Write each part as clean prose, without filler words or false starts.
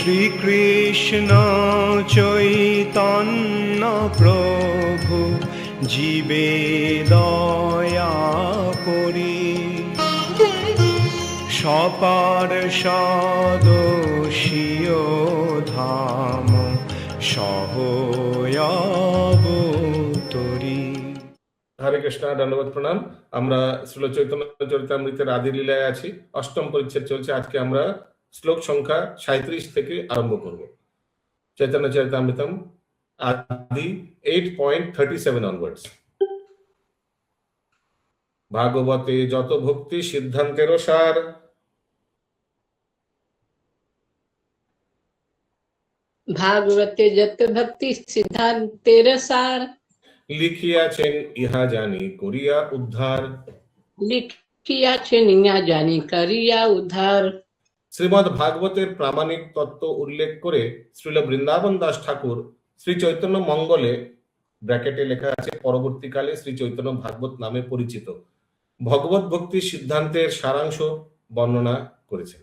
শ্রীকৃষ্ণ চৈতন্য প্রভু জীবে দয়া করি, সপার্ষদস্য ধাম সহয়াবতরি। হরে কৃষ্ণ, দণ্ডবত প্রণাম। আমরা শ্রীল চৈতন্য চরিতামৃতের আদি লীলায় আছি, অষ্টম পরিচ্ছেদ চলছে। আজকে আমরা শ্লোক সংখ্যা 37 থেকে আরম্ভ করব। চৈতন্য চরিতামৃতম আদি 8.37 অনওয়ার্ডস। ভাগবতে যত ভক্তি সিদ্ধান্তের সার, ভাগবতে যত ভক্তি সিদ্ধান্তের সার, লিখিয়াছেন ইহা জানি করিয়া উদ্ধার। লিখিয়াছেন ইহা জানি করিয়া উদ্ধার। শ্রীমদ ভাগবতের প্রামাণিক তত্ত্ব উল্লেখ করে শ্রীল বৃন্দাবন দাস ঠাকুর শ্রী চৈতন্য মঙ্গলে, ব্র্যাকেটে লেখা আছে পরবর্তীকালে শ্রী চৈতন্য ভাগবত নামে পরিচিত, ভগবত ভক্তির সিদ্ধান্তের সারাংশ বর্ণনা করেছেন।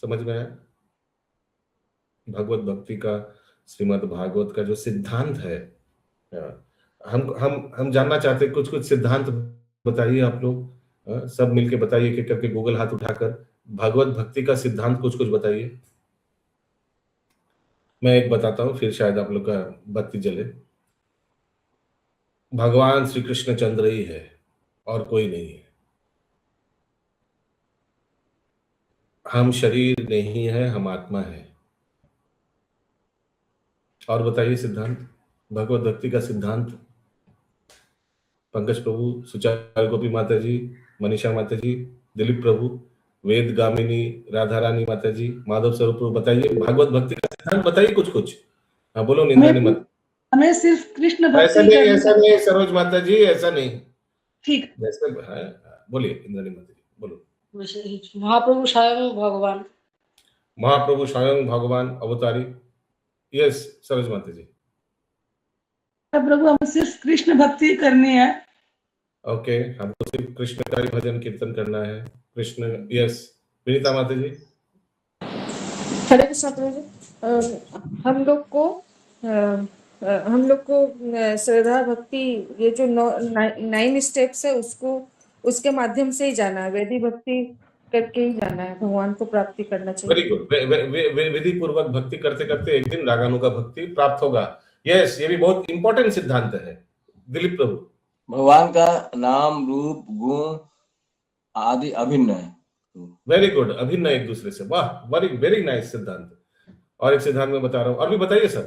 समझ में है? भगवत भक्ति का, श्रीमद् भागवत का जो सिद्धांत है, हम जानना चाहते हैं। कुछ सिद्धांत बताइए आप लोग, सब मिलके बताइए कि करके गूगल हाथ उठाकर भगवत भक्ति का सिद्धांत कुछ बताइए। मैं एक बताता हूं, फिर शायद आप लोग का बत्ती जले। भगवान श्री कृष्ण चंद्र ही है और कोई नहीं है। हम शरीर नहीं है, हम आत्मा है। और बताइए सिद्धांत, भगवत भक्ति का सिद्धांत। पंकज प्रभु, सुचार गोपी माता जी, मनीषा माता जी, दिलीप प्रभु, वेद गामिनी, राधा रानी माता जी, माधव स्वरूप प्रभु, बताइए भगवत भक्ति का सिद्धांत बताइए कुछ। हाँ बोलो, निंदा नहीं मत। हमें सिर्फ कृष्ण भक्ति ऐसा नहीं सरोज माता जी, ऐसा नहीं। ठीक, जैसे बोलिए इंद्राणी माता जी, बोलो। महाप्रभु स्वयं भगवान, महाप्रभु स्वयं भगवान अवतारी। यस सरोज माता जी। प्रभु हमें सिर्फ कृष्ण भक्ति करनी है। ओके, हमको सिर्फ कृष्ण का ही भजन कीर्तन करना है। कृष्ण, यस विनीता माता जी। हरे कृष्ण प्रभु जी, हम लोग को श्रद्धा भक्ति, ये जो 9 स्टेप्स है उसके माध्यम से ही जाना है, वेदी भक्ति करके ही जाना है, भगवान को प्राप्ति करना चाहिए। Very good. विधि पूर्वक भक्ति करते करते एक दिन रागानुगा भक्ति प्राप्त होगा। यस, ये भी बहुत इंपॉर्टेंट सिद्धांत है। दिलीप प्रभु, भगवान का नाम, रूप, गुण आदि अभिन्न है। वेरी गुड, अभिन्न एक दूसरे से। वाह, वेरी नाइस सिद्धांत। और एक सिद्धांत में बता रहा हूँ, और भी बताइए सर।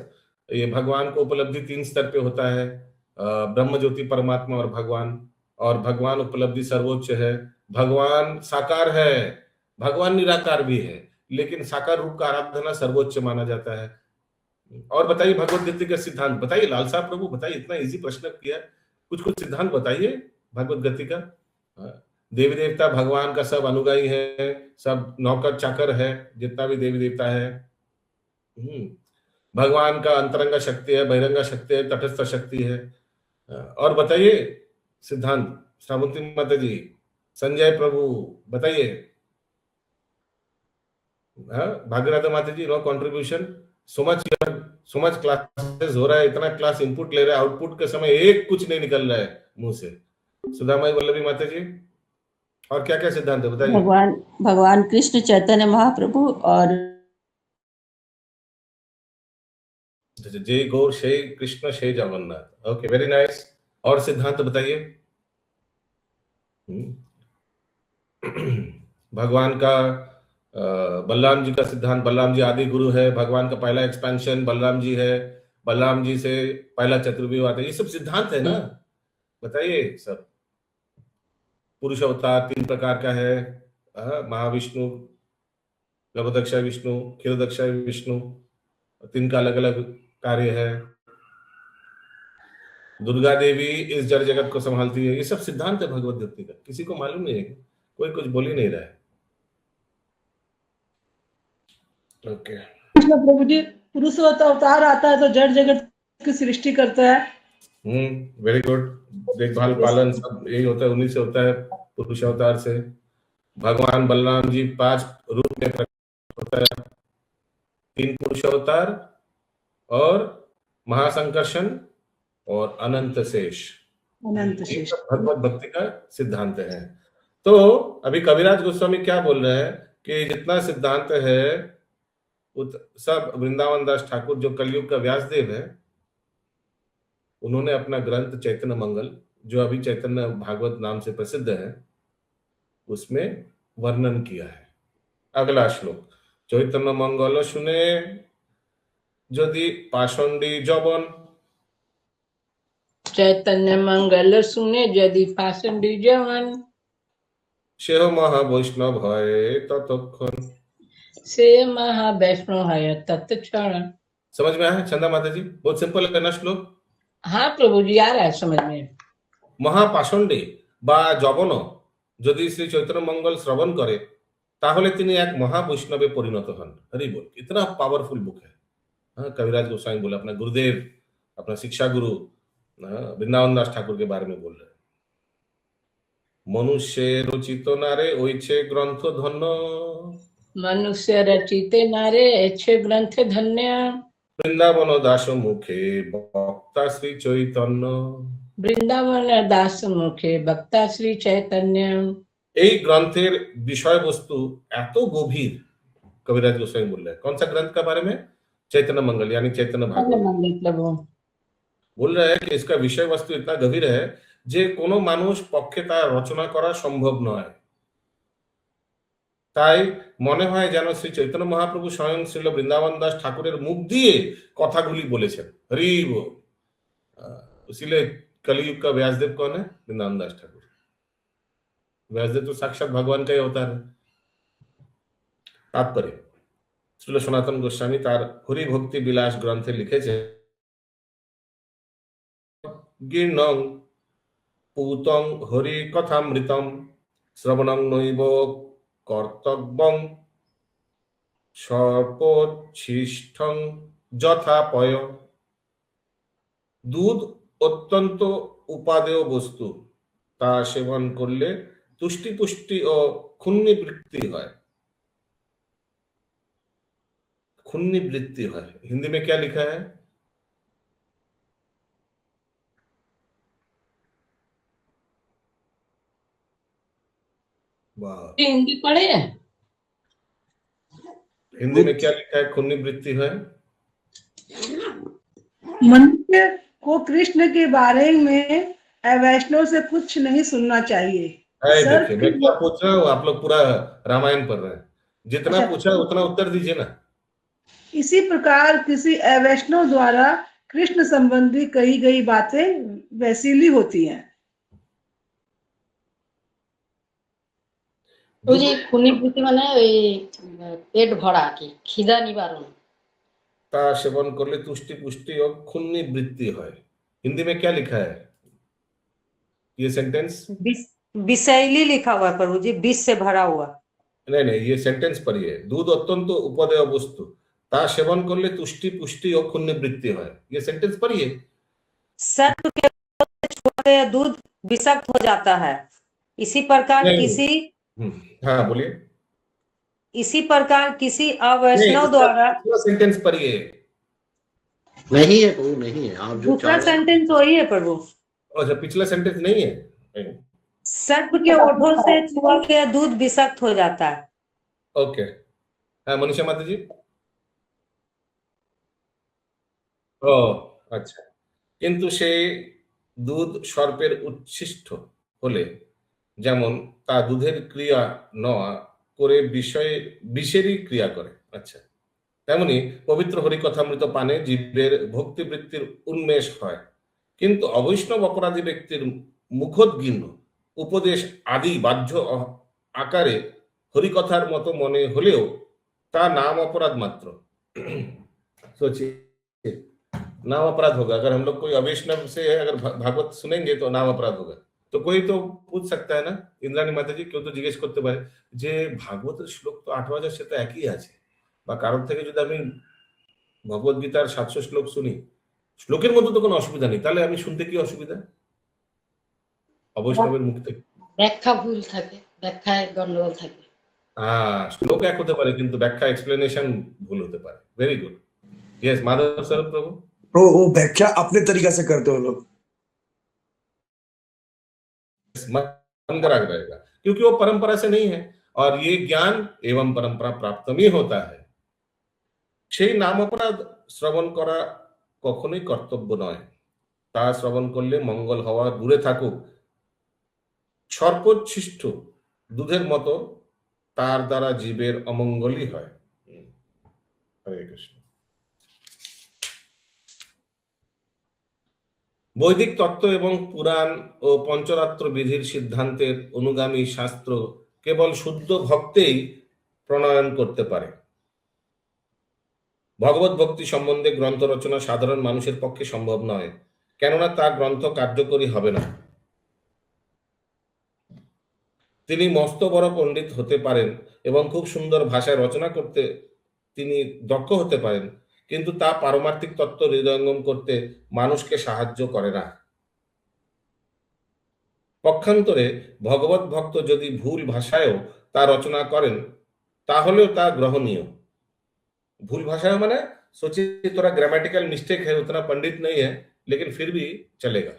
ये भगवान को उपलब्धि 3 स्तर पे होता है, ब्रह्म ज्योति परमात्मा और भगवान उपलब्धि सर्वोच्च है। भगवान साकार है, भगवान निराकार भी है, लेकिन साकार रूप का आराधना सर्वोच्च माना जाता है। और बताइए भगवत गीता का सिद्धांत बताइए। लालसा प्रभु बताइए, इतना इजी प्रश्न किया, कुछ सिद्धांत बताइए भगवत गीता का। देवी देवता भगवान का सब अनुगामी है, सब नौकर चाकर है, जितना भी देवी देवता है। भगवान का अंतरंगा शक्ति है, बहिरंगा शक्ति है, तटस्थ शक्ति है। और बताइए सिद्धांत, श्रावंती माता जी, संजय प्रभु बताइए। भाग्यनाथ माता जी, no contribution. So much classes हो रहा है, इतना क्लास इनपुट ले रहा है, आउटपुट के समय एक कुछ नहीं निकल रहा है मुंह से। सुधामाई वल्लभी माता जी, और क्या क्या सिद्धांत है बताइए। भगवान कृष्ण चैतन्य महाप्रभु और जय Gaur Shri Krishna Shri Jagannath. Okay, very nice. और सिद्धांत बताइए। भगवान का बलराम जी का सिद्धांत, बलराम जी आदि गुरु है, भगवान का पहला एक्सपेंशन बलराम जी है, बलराम जी से पहला चतुर्व्यूह आता है, ये सब सिद्धांत है ना, बताइए सब। पुरुष अवतार 3 प्रकार का है, महाविष्णु, लवदक्ष विष्णु, क्षीरदक्ष विष्णु, 3 का अलग अलग कार्य है। दुर्गा देवी इस जड़ जगत को संभालती है। ये सब सिद्धांत है भगवत भक्ति का। किसी को मालूम नहीं है, कोई कुछ बोल ही नहीं रहा है। ओके, कृष्ण प्रभु जी पुरुष अवतार आता है तो जड़ जगत की सृष्टि करता है। Very good. देखभाल पालन सब यही होता है, उन्हीं से होता है, पुरुष अवतार से। भगवान बलराम जी 5 रूप में होता है 3 पुरुष अवतार और महासंकर्षण और अनंत शेष। अनंत ये शेष। सब भगवत भक्ति का सिद्धांत है। तो अभी कविराज गोस्वामी क्या बोल रहे हैं कि जितना सिद्धांत है सब वृंदावन दास ठाकुर जो कलयुग का व्यासदेव है, उन्होंने अपना ग्रंथ चैतन्य मंगल, जो अभी चैतन्य भागवत नाम से प्रसिद्ध है, उसमें वर्णन किया है। अगला श्लोक, चैतन्य मंगल सुने यदि पाषंडी जबन, चैतन्य मंगल सुने यदि पाषंडी जवन, सेह महावैष्णव भय ततक्षण। से महावैष्णव है तत्क्षण। समझ में आया चंदा माता जी? बहुत सिंपल है ना श्लोक। हाँ प्रभु जी, आ रहा है समझ में। মহাপাষণ্ডে বা জবন যদি শ্রী চৈতন্য মঙ্গল শ্রবণ করে তাহলে তিনি এক মহাবৈষ্ণবে পরিণত হন। हरि बोल, इतना पावरफुल बुक है। हाँ, कविराज गोस्वामी बोले, अपना गुरुदेव, अपना शिक्षा गुरु वृंदावन दास ठाकुर के बारे में बोल रहे हैं। मनुष्य रचित नारे ओइछे ग्रंथ धन्य, मनुष्य रचिते नारे अच्छे ग्रंथ धन्य, वृंदावन दास मुखे वक्ता श्री चैतन्य। वृंदावन दास मुखे वक्ता श्री चैतन्य। এই গ্রন্থের বিষয়বস্তু এত গভীর, कविराज गोस्वामी बोल रहे हैं। कौन सा ग्रंथ का बारे में? चैतन्य मंगल यानी चैतन्य भागवत। प्रभु बोल रहे हैं कि इसका विषय वस्तु इतना गভীর है যে কোনো মানুষ পক্ষে তা রচনা করা সম্ভব নয়। তাই মনে হয় যেন শ্রী চৈতন্য মহাপ্রভু স্বয়ং শ্রীল বৃন্দাবন দাস ঠাকুরের মুখ দিয়ে কথাগুলি বলেছেন। হরি बोल। इसीलिए कलयुग का व्यासदेव कौन है? वृंदावन दास ठाकुर। व्यासदेव तो साक्षात भगवान का ही अवतार है। तात्पर्य, श्रील सनातन गोस्वामी तार हरि भक्ति বিলাস গ্রন্থে লিখেছে, গীর্ণং पूतं हरि कथामृतम श्रवणं नैव कर्तव्यं सर्पोच्छिष्टं যথাপয়। দুধ অত্যন্ত উপাদেয় বস্তু, তা সেবন করলে তুষ্টি পুষ্টি ও ক্ষুণ্ণিবৃত্তি হয়। ক্ষুণ্ণিবৃত্তি হয়, हिंदी में क्या लिखा है? वाह, हिंदी पढ़े? हिंदी में क्या लिखा है? क्षुण्णिवृत्ति है। मनुष्य को कृष्ण के बारे में वैष्णव से कुछ नहीं सुनना चाहिए। देखिए, मैं क्या पूछ रहा हूँ, आप लोग पूरा रामायण पढ़ रहे हैं। जितना अच्छा। पूछा उतना उत्तर दीजिए ना। इसी प्रकार किसी अवैष्णव द्वारा कृष्ण संबंधी कही गई बातें वैसीली होती हैं। ওই যে ক্ষুণ্ণিবৃত্তি মানে ওই পেট ভরা কি খিদা নিবারণ। তা সেবন করলে তুষ্টি পুষ্টি और ক্ষুণ্ণিবৃত্তি হয়। हिंदी में क्या लिखा है ये सेंटेंस? विषैली लिखा हुआ है प्रभु जी, विष से भरा हुआ। नहीं नहीं, ये सेंटेंस पढ़िए। दूध अत्यंत उपादेय वस्तु, ता सेवन करले तुष्टि पुष्टि और क्षुण्णिवृत्ति হয়। ये सेंटेंस पढ़िए। सर्प के छोड़े दूध विषाक्त हो जाता है। इसी प्रकार नहीं। किसी हाँ बोलिए। इसी प्रकार किसी अवैष्णव द्वारा। सेंटेंस पढ़िए। नहीं है प्रभु, नहीं है। आप जो दूसरा सेंटेंस वही है प्रभु। अच्छा, पिछला सेंटेंस नहीं है। सर्प के ओठों से छुआ गया दूध विषाक्त हो जाता है। ओके। हाँ मनीषा माता जी। ও আচ্ছা, কিন্তু সেই দুধ সর্পের উচ্ছিষ্ট হলে যেমন তা দুধের ক্রিয়া নয় করে বিষেরই ক্রিয়া করে, আচ্ছা, তেমনি পবিত্র হরিকথামৃত পানে জীবের ভক্তিবৃত্তির উন্মেষ হয়। কিন্তু অবৈষ্ণব অপরাধী ব্যক্তির মুখোদ্গীর্ণ উপদেশ আদি বাহ্য আকারে হরিকথার মতো মনে হলেও তা নাম अपराध मात्र। सोचिए, नाम अपराध होगा। अगर हम लोग कोई अवैष्णव से अगर भागवत सुनेंगे तो नाम अपराध होगा। तो कोई तो पूछ सकता है ना, इंद्राणी माता जी কেউ তো জিজ্ঞেস করতে পারে যে ভাগবতের শ্লোক তো 8000 সে তো একই আছে, বা কারোর থেকে যদি আমি ভগবত গীতার 700 শ্লোক শুনি, শ্লোকের মধ্যে তো কোনো অসুবিধা নেই, তাহলে আমি শুনতে কি অসুবিধা? অবৈষ্ণবের মুখ থেকে ব্যাখ্যা ভুল থাকে, ব্যাখ্যায় গন্ডগোল থাকে। শ্লোক এক হতে পারে কিন্তু ব্যাখ্যা এক্সপ্লেনেশন ভুল হতে পারে। Very good. Yes Madhav sir प्रभु। वो व्याख्या अपने तरीका से करते हो लोग। मन का राग रहेगा क्योंकि वो परंपरा से नहीं है और ये ज्ञान एवं परंपरा प्राप्त में होता है। সেই নাম অপরাধ শ্রবণ করা কখনোই কর্তব্য নয়, তা শ্রবণ করলে মঙ্গল হওয়া দূরে থাকুক, সর্বোচ্ছিষ্ট দুধের মতো তার দ্বারা জীবের অমঙ্গলই হয়। হরে কৃষ্ণ। বৈদিক তত্ত্ব এবং পুরাণ ও পঞ্চরাত্র বিধির সিদ্ধান্তের অনুগামী শাস্ত্র কেবল শুদ্ধ ভক্তেই প্রণয়ন করতে পারে। ভগবত ভক্তি সম্বন্ধে গ্রন্থ রচনা সাধারণ মানুষের পক্ষে সম্ভব নয়, কেননা তার গ্রন্থ কার্যকরী হবে না। তিনি মস্ত বড় পণ্ডিত হতে পারেন এবং খুব সুন্দর ভাষায় রচনা করতে তিনি দক্ষ হতে পারেন, কিন্তু তা পারমার্থিক তত্ত্ব হৃদয়ঙ্গম করতে মানুষকে সাহায্য করে না। পক্ষান্তরে ভগবত ভক্ত যদি ভুল ভাষায়ও তা রচনা করেন তাহলেও তা গ্রহণীয়। भूल भाषा माने सोचिए थोड़ा ग्रामेटिकल मिस्टेक है, उतना पंडित नहीं है, लेकिन फिर भी चलेगा।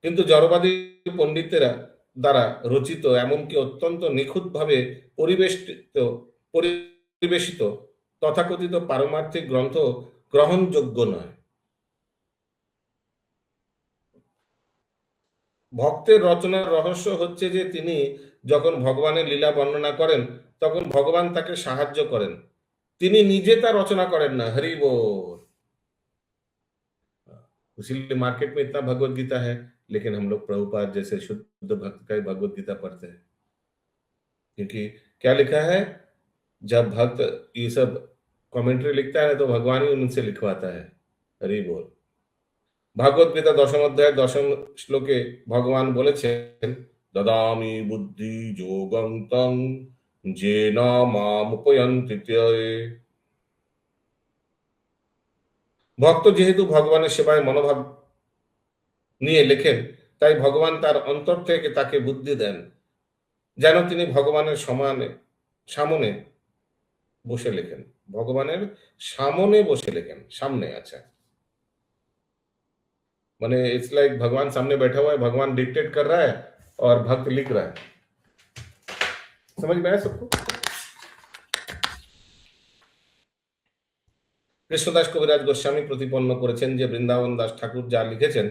কিন্তু জড়বাদী পণ্ডিতেরা দ্বারা রচিত এমনকি অত্যন্ত নিখুঁতভাবে পরিবেশিত তথাকথিত পারমার্থিক গ্রন্থ গ্রহণযোগ্য নয়। ভক্তের রচনার রহস্য হচ্ছে যে তিনি যখন ভগবানের লীলা বর্ণনা করেন তখন ভগবান তাকে সাহায্য করেন, তিনি নিজে তা রচনা করেন না। हरि बोल। इसीलिए मार्केट में इतना भगवत गीता है, लेकिन हम लोग प्रभुपाद जैसे शुद्ध भक्त का ही भगवत गीता पढ़ते हैं, क्योंकि क्या लिखा है, जब भक्त ये सब कमेंट्री लिखता है तो भगवान ही उनसे लिखवाता है। हरि बोल। भागवत गीता 10ম অধ্যায় 10ম শ্লোকে ভগবান বলেছেন, দদামি বুদ্ধি যোগং তং যেন মামুপয়ন্তি তে। ভক্ত যেহেতু ভগবানের সেবায় মনোভাব নিয়ে লেখেন, তাই ভগবান তার অন্তর থেকে তাকে বুদ্ধি দেন, যেন তিনি ভগবানের সামনে বসে লেখেন। ভগবানের সামনে বসে লেখেন, সামনে। अच्छा, माने इट्स लाइक भगवान सामने बैठा हुआ है, भगवान डिक्टेट कर रहा है और भक्त लिख रहा है। समझ में आया सबको? কৃষ্ণদাস কবিরাজ গোস্বামী প্রতিপন্ন করেছেন যে বৃন্দাবন দাস ঠাকুর যা লিখেছেন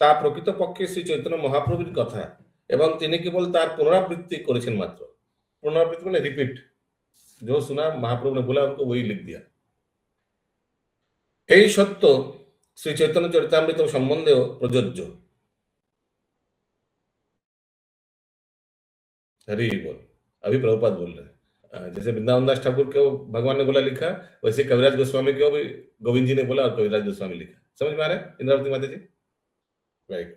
তা প্রকৃতপক্ষে শ্রী চৈতন্য মহাপ্রভুর কথা এবং তিনি কেবল তার পুনরাবৃত্তি করেছেন মাত্র। পুনরাবৃত্তি মানে রিপিট, जो सुना महाप्रभु ने बोला उनको वही लिख दिया। এই সত্য শ্রী চৈতন্য চরিতামৃত সম্বন্ধেও প্রযোজ্য। हरि बोल। अभी प्रभुपाद बोल रहे हैं, जैसे वृंदावन दास ठाकुर को भगवान ने बोला लिखा, वैसे कविराज गोस्वामी को भी गोविंद जी ने बोला और कविराज गोस्वामी लिखा। समझ में आ रहा है इंद्रावती माता जी? राइट।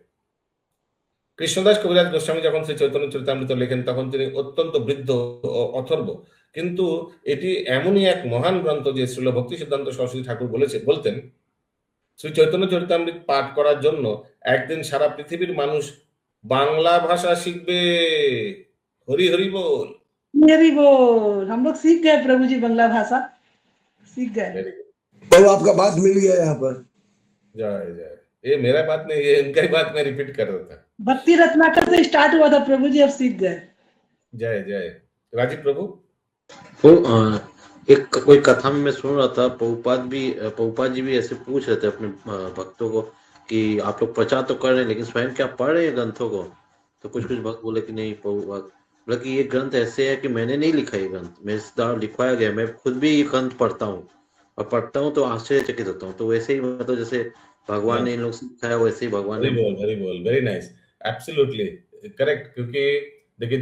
কৃষ্ণদাস কবিরাজ গোস্বামী যখন শ্রী চৈতন্য চরিতামৃত লেখেন তখন তিনি অত্যন্ত বৃদ্ধ ও অথর্ব, কিন্তু এটি এমনই এক মহান গ্রন্থ যে শ্রীল ভক্তি সিদ্ধান্ত সরস্বতী ঠাকুর বলতেন শ্রী চৈতন্য চরিতামৃত পাঠ করার জন্য একদিন সারা পৃথিবীর মানুষ বাংলা ভাষা শিখবে। হরি হরি बोल। हरि बोल। हम लोग सीख गए प्रभु जी, बांग्ला भाषा सीख गए। तो आपका बात मिल गया यहाँ पर। जय जय। ये मेरा बात नहीं, ये इनका ही बात मैं रिपीट कर रहा था। भक्ति रत्नाकर से स्टार्ट हुआ था प्रभु जी, अब सीख गए। जय जय। राजीव प्रभु। वो एक कोई कथा में मैं सुन रहा था, प्रभुपाद जी भी ऐसे पूछ रहे थे अपने भक्तों को कि आप लोग प्रचार तो कर रहे हैं लेकिन स्वयं क्या पढ़ रहे हैं ग्रंथों को? तो कुछ भक्त बोले कि नहीं प्रभुपाद, बोला कि ये ग्रंथ ऐसे है कि मैंने नहीं लिखा ये ग्रंथ, मेरे द्वारा लिखवाया गया, मैं खुद भी ये ग्रंथ पढ़ता हूँ और पढ़ता हूँ तो आश्चर्यचकित होता हूँ। तो वैसे ही मतलब जैसे भगवान ने इन लोग सिखाया वैसे ही भगवान ने। हरि बोल। Very nice, absolutely correct. क्योंकि देखिए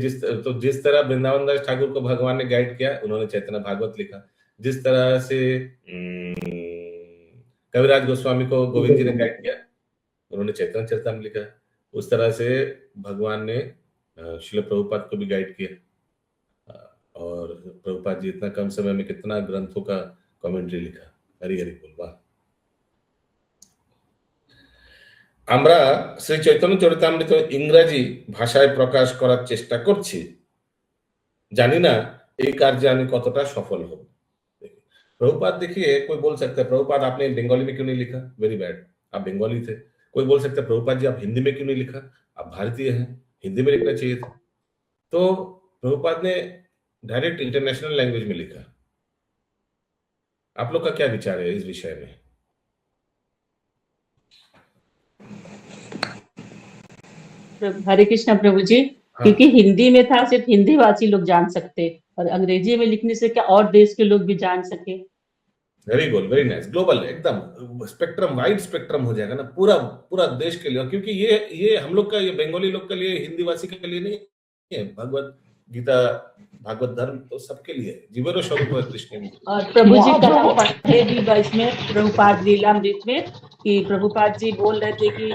जिस तरह वृंदावन दास ठाकुर को भगवान ने गाइड किया, उन्होंने चैतन्य भागवत लिखा। जिस तरह से कविराज गोस्वामी को गोविंद जी ने गाइड किया, उन्होंने चैतन्य चरितामृत लिखा। उस तरह से भगवान ने श्रील प्रभुपाद को भी गाइड किया, और प्रभुपाद जी इतना कम समय में कितना ग्रंथों का कमेंट्री लिखा। हरि हरि बोल। वाह। আমরা শ্রী চৈতন্য চরিতামৃত ইংরেজি ভাষায় প্রকাশ করার চেষ্টা করছি, জানি না এই কার্যে আমি কতটা সফল হব। प्रभुपाद देखिए, कोई बोल सकता है प्रभुपाद आपने बंगाली में क्यों नहीं लिखा, वेरी बैड, आप बंगाली थे। कोई बोल सकता है प्रभुपाद जी आप हिंदी में क्यों नहीं लिखा, आप भारतीय हैं, हिंदी में लिखना चाहिए था। तो प्रभुपाद ने डायरेक्ट इंटरनेशनल लैंग्वेज में लिखा। आप लोग का क्या विचार है इस विषय में? हरे कृष्णा प्रभु जी। क्योंकि हिंदी में था, सिर्फ हिंदी भाषी लोग जान सकते, और अंग्रेजी में लिखने से क्या और देश के लोग भी जान सके। Very good, very nice, global एकदम स्पेक्ट्रम, वाइड स्पेक्ट्रम हो जाएगा ना, पूरा पूरा देश के लिए। क्योंकि ये हम लोग का, ये बंगाली लोग के लिए, हिंदी भाषी के लिए नहीं है। भगवत गीता, भागवत धर्म तो सबके लिए है। जीवरो स्वरूप है कृष्ण में। और प्रभु जी कल हम पढ़े भी इसमें प्रभुपाद लीलामृत में कि प्रभुपाद जी बोल रहे थे कि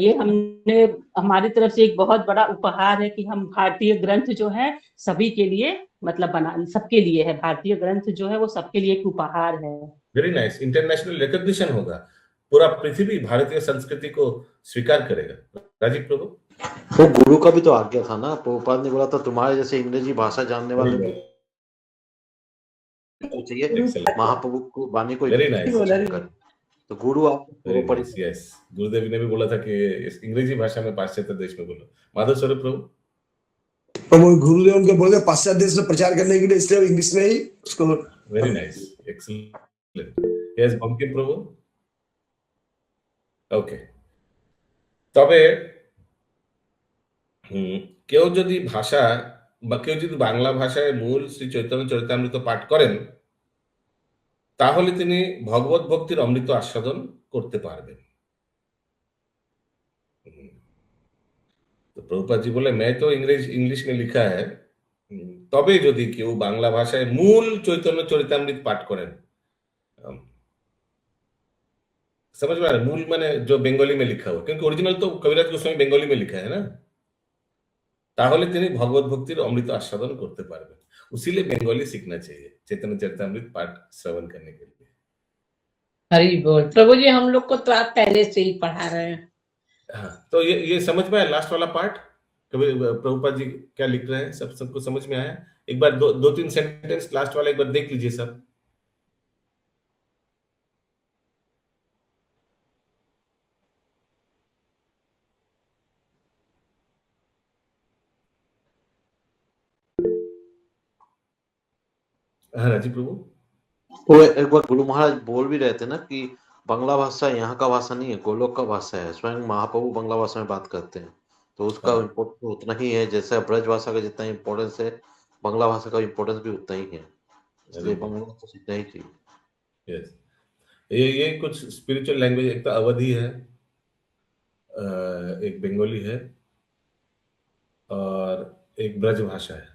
ये हमने, हमारी तरफ से एक बहुत बड़ा उपहार है कि हम भारतीय ग्रंथ जो है सभी के लिए, मतलब बना, सबके लिए है। भारतीय ग्रंथ जो है वो सबके लिए एक उपहार है। वेरी नाइस, इंटरनेशनल रिकॉग्निशन होगा, पूरा पृथ्वी भारतीय संस्कृति को स्वीकार करेगा। राजीव प्रभु, वो गुरु का भी तो आज्ञा था ना, प्रभुपाद ने बोला था तुम्हारे जैसे अंग्रेजी भाषा जानने वाले तो चाहिए, महाप्रभु को वाणी को। वेरी नाइस, तो गुरु आप यस, गुरुदेव ने भी बोला था कि इस अंग्रेजी भाषा में पाश्चात्य देश में बोलो। माधव स्वरूप प्रभु, गुरुदेव उनको बोले पाश्चात्य देश में प्रचार करने के लिए, इसलिए इंग्लिश में ही उसको। Very nice, excellent, yes Bankim प्रभु। ओके, তবে কেউ যদি ভাষা বা কেউ যদি বাংলা ভাষায় মূল শ্রী চৈতন্য চরিতামৃত পাঠ করেন, তাহলে তিনি ভগবত ভক্তির অমৃত আস্বাদন করতে পারবেন। তো প্রভুপাদ জি বলে मैं तो इंग्लिश में लिखा है, তবে যদি কেউ বাংলা ভাষায় মূল চৈতন্য চরিতামৃত পাঠ করেন, समझ में आ रहा है? मूल माने जो बंगाली में लिखा हो, क्योंकि ओरिजिनल तो कविराज गोस्वामी बंगाली में लिखा है ना, তাহলে তিনি ভগবত ভক্তির অমৃত আস্বাদন করতে পারবেন। उसीलिए बंगाली सीखना चाहिए चैतन्य चरितामृत पाठ श्रवण करने के लिए। हरि बोल। प्रभु जी हम लोग को तो आप पहले से ही पढ़ा रहे हैं। हाँ, तो ये समझ में आया लास्ट वाला पार्ट, प्रभुपाद जी क्या लिख रहे हैं, सबको समझ में आया? एक बार दो तीन सेंटेंस लास्ट वाला एक बार देख लीजिए सब। हाँ राजीव प्रभु, वो एक बार गुरु महाराज बोल भी रहे थे ना कि बांग्ला भाषा यहाँ का भाषा नहीं है, गोलोक का भाषा है। स्वयं महाप्रभु बांग्ला भाषा में बात करते हैं, तो उसका इम्पोर्टेंस उतना ही है जैसे ब्रज भाषा का जितना इम्पोर्टेंस है, बांग्ला भाषा का इम्पोर्टेंस भी उतना ही है। इसलिए बांग्ला तो सीखना ही चाहिए। यस, ये कुछ स्पिरिचुअल लैंग्वेज, एक तो अवधी है, एक बंगाली है, और एक ब्रज भाषा है।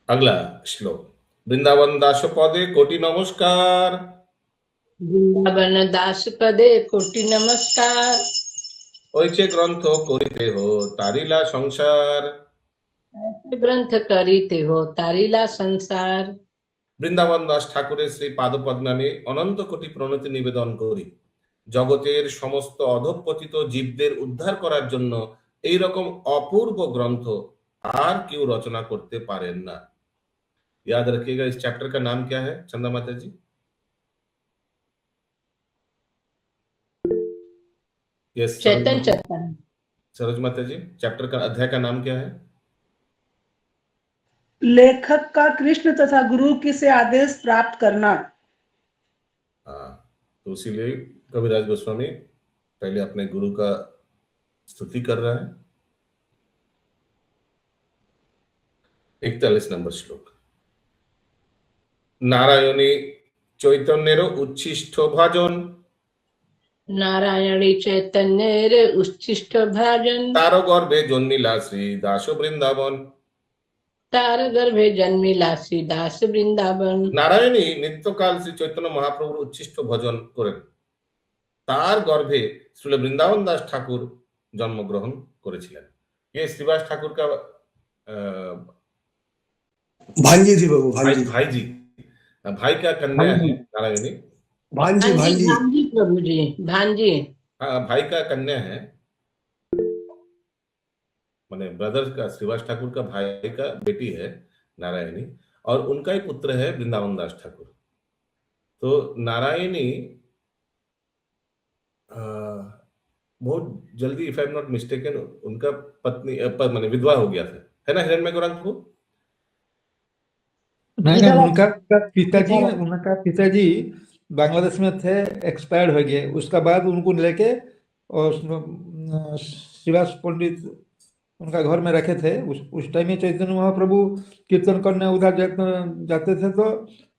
अगला श्लोक, वृंदावन दास पदे कोटि नमस्कार, वृंदावन दास पदे कोटि नमस्कार, ओइचे ग्रंथ करिते हो तारिला संसार, ग्रंथ करिते हो तारिला संसार। বৃন্দাবন দাস ঠাকুরের শ্রী পাদপদ্মে আমি অনন্ত কোটি প্রণতি নিবেদন করি। জগতের সমস্ত অধঃপতিত জীবদের উদ্ধার করার জন্য এই রকম অপূর্ব গ্রন্থ আর কেউ রচনা করতে পারেন না। याद रखिएगा, इस चैप्टर का नाम क्या है चंदा माता जी? यस, चैतन्य चैतन्य। सरोज माता जी, चैप्टर का, अध्याय का नाम क्या है? लेखक का कृष्ण तथा गुरु की से आदेश प्राप्त करना। हाँ, तो इसीलिए कविराज गोस्वामी पहले अपने गुरु का स्तुति कर रहा है। 41 नंबर श्लोक, नारायणी चैतन्येर उच्छिष्ट भाजन, नारायणी चैतन्येर उच्छिष्ट भाजन, तार गर्भे जन्मिला श्री दास वृंदावन, तार गर्भे जन्मिला श्री दास বৃন্দাবন। নারায়ণী নিত্যকাল শ্রী চৈতন্য মহাপ্রভুর উচ্ছিষ্ট ভজন করেন, তার গর্ভে শ্রীল বৃন্দাবন দাস ঠাকুর জন্মগ্রহণ করেছিলেন। ये श्रीवास ठाकुर का भांजी थी बाबू, भाई का कन्या है नारायणी। भांजी प्रभु जी, भांजी। हाँ, भाई का कन्या है। माने ब्रदर का, श्रीवास ठाकुर का भाई का बेटी है नारायणी, और उनका ही पुत्र है वृंदावन दास ठाकुर। तो नारायणी बहुत जल्दी, if I am not mistaken, उनका पत्नी माने विधवा हो गया था, है ना हिरण्मय गौरांग को? नहीं नहीं, उनका पिताजी बांग्लादेश में थे, एक्सपायर्ड हो गए। उसका बाद उनको लेके और श्रीवास पंडित उनका घर में रखे थे। उस टाइम में चैतन्य महाप्रभु कीर्तन करने उधर जाते थे, तो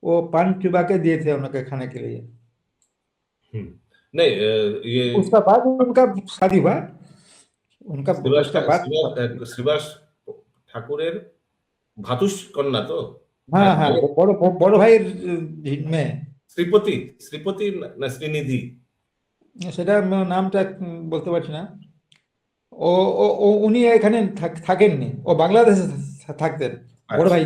वो पान चुबा के दिए थे उनके खाने के लिए। नहीं, ये उसका बाद उनका शादी हुआ। उनका श्रीवास ठाकुरेर भातुष कन्या तो, हाँ हाँ, बड़ भाई में শ্রীপতি না শ্রীনিধি, সেটা নামটা বলতে পারছি না। উনি এখানে থাকেননি, ও বাংলাদেশে থাকতেন, বড় ভাই।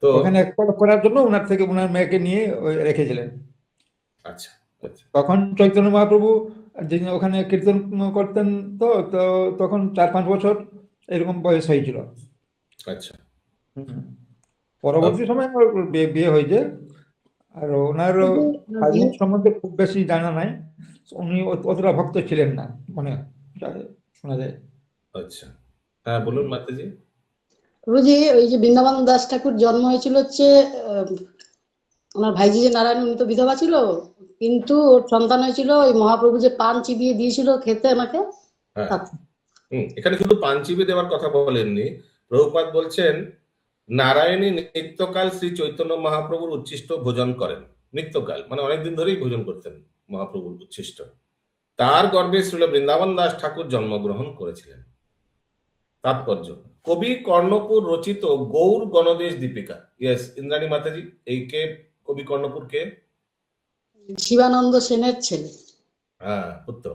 তো ওখানে এক্সপোর্ট করার জন্য ওনার থেকে ওনার মেয়েকে নিয়ে রেখেছিলেন। আচ্ছা, তখন চৈতন্য মহাপ্রভু যিনি ওখানে কীর্তন করতেন, তো তখন 4-5 বছর এরকম বয়স হয়েছিল। আচ্ছা, পরবর্তী সময় বিয়ে হয়েছে। আর ওনার সম্বন্ধে খুব বেশি জানা নাই, উনি অতটা ভক্ত ছিলেন না মানে শোনা যায়। আচ্ছা, হ্যাঁ বলুন মাতাজি। প্রভুজি, ওই যে বৃন্দাবন দাস ঠাকুর জন্ম হয়েছিল হচ্ছে ওনার ভাইজি যে নারায়ণ, উনি তো বিধবা ছিল, কিন্তু ওর সন্তান হয়েছিল ওই মহাপ্রভু যে পান চিবিয়ে দিয়েছিল খেতে আমাকে। এখানে শুধু পান চিবিয়ে দেওয়ার কথা বলেননি, প্রভুপাদ বলছেন নারায়ণী নিত্যকাল শ্রী চৈতন্য মহাপ্রভুর উচ্ছিষ্ট ভোজন করেন। নিত্যকাল মানে অনেকদিন ধরেই ভোজন করতেন মহাপ্রভুর উচ্ছিষ্ট। তার গর্ভে শ্রীল বৃন্দাবন দাস ঠাকুর জন্মগ্রহণ করেছিলেন। তাৎপর্য, কবি কর্ণপুর রচিত গৌর গণদেশ দীপিকা। ইয়েস, ইন্দ্রাণী মাতাজি, এই কে কবি কর্ণপুর কে? শিবানন্দ সেনের ছেলে। হ্যাঁ, পুত্র।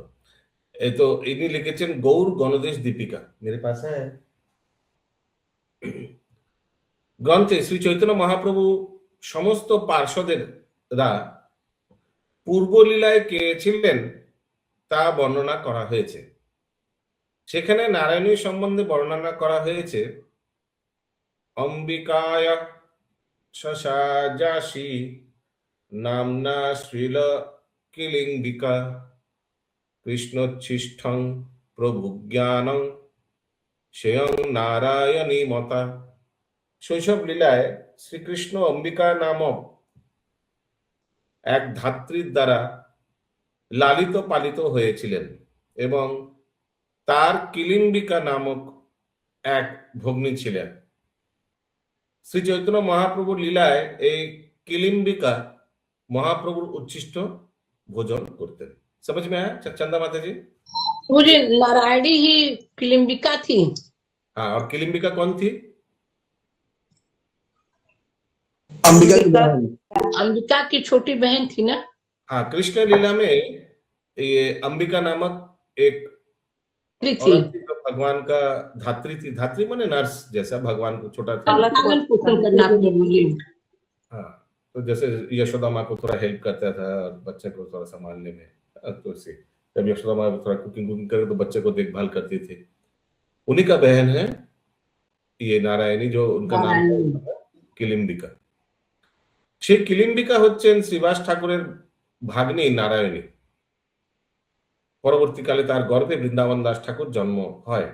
এই তো ইনি লিখেছেন গৌর গণদেশ দীপিকা। মেরে পাস হ্যাঁ। গ্রন্থে শ্রী চৈতন্য মহাপ্রভু সমস্ত পার্শ্বদেরা পূর্বলীলায় কে ছিলেন তা বর্ণনা করা হয়েছে। সেখানে নারায়ণীর সম্বন্ধে বর্ণনা করা হয়েছে অম্বিকায় সসাজাসি নামনা শ্রীল কিলিঙ্গিকা কৃষ্ণোচ্ছিষ্টং প্রভুজ্ঞানং স্বয়ং নারায়ণী মতা। শৈশব লীলায় শ্রীকৃষ্ণ অম্বিকা নামক এক ধাত্রীর দ্বারা লালিত পালিত হয়েছিলেন এবং তার কিলিম্বিকা নামক এক ভগ্নী ছিলেন। শ্রী চৈতন্য মহাপ্রভুর লীলায় এই কিলিম্বিকা মহাপ্রভুর উচ্ছিষ্ট ভোজন করতেন। समझ में आया चंदा माता जी? मुझे नारायणी ही किलिम्बिका थी। हाँ, और किलिम्बिका कौन थी? अंबिका की छोटी बहन थी ना। हाँ, कृष्ण लीला में ये अंबिका नामक एक थी, भगवान का धात्री थी। धात्री माने नर्स जैसा, भगवान को छोटा था। हाँ, तो जैसे यशोदा माँ को थोड़ा हेल्प करता था और बच्चे को थोड़ा संभालने में, तो उसे जब यशोदा माँ थोड़ा कुकिंग करे तो बच्चे को देखभाल करती थी। उन्हीं का बहन है ये नारायणी, जो उनका नाम किलिम्बिका। সেই কিলিম্বিকা হচ্ছেন শ্রীবাস ঠাকুরের ভাগ্নী নারায়ণী। পরবর্তীকালে তার গর্ভে বৃন্দাবন দাস ঠাকুর জন্ম হয়।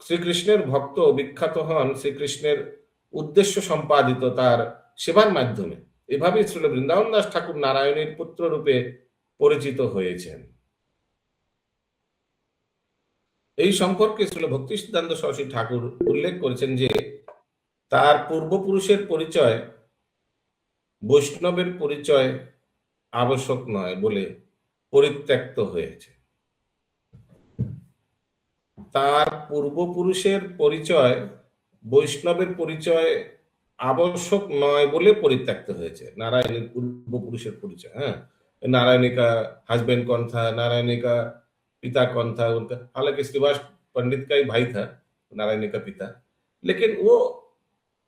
শ্রীকৃষ্ণের ভক্ত বিখ্যাত হন শ্রীকৃষ্ণের উদ্দেশ্য সম্পাদিত তার সেবার মাধ্যমে। এভাবে শ্রীল বৃন্দাবন দাস ঠাকুর নারায়ণীর পুত্র রূপে পরিচিত হয়েছেন। এই সম্পর্কে শ্রীল ভক্তি সিদ্ধান্ত সরস্বতী ঠাকুর উল্লেখ করেছেন যে তার পূর্বপুরুষের পরিচয় বৈষ্ণবের পরিচয় আবশ্যক নয় বলে পরিত্যক্ত হয়েছে। তার পূর্বপুরুষের পরিচয় বৈষ্ণবের পরিচয় আবশ্যক নয় বলে পরিত্যক্ত হয়েছে। नारायणी पूर्वपुरुषेर परिचय, हाँ, नारायणी का हस्बैंड कौन था, नारायणी का पिता कौन था उनका, हालांकि श्रीवास पंडित का ही भाई था नारायणी का पिता, लेकिन वो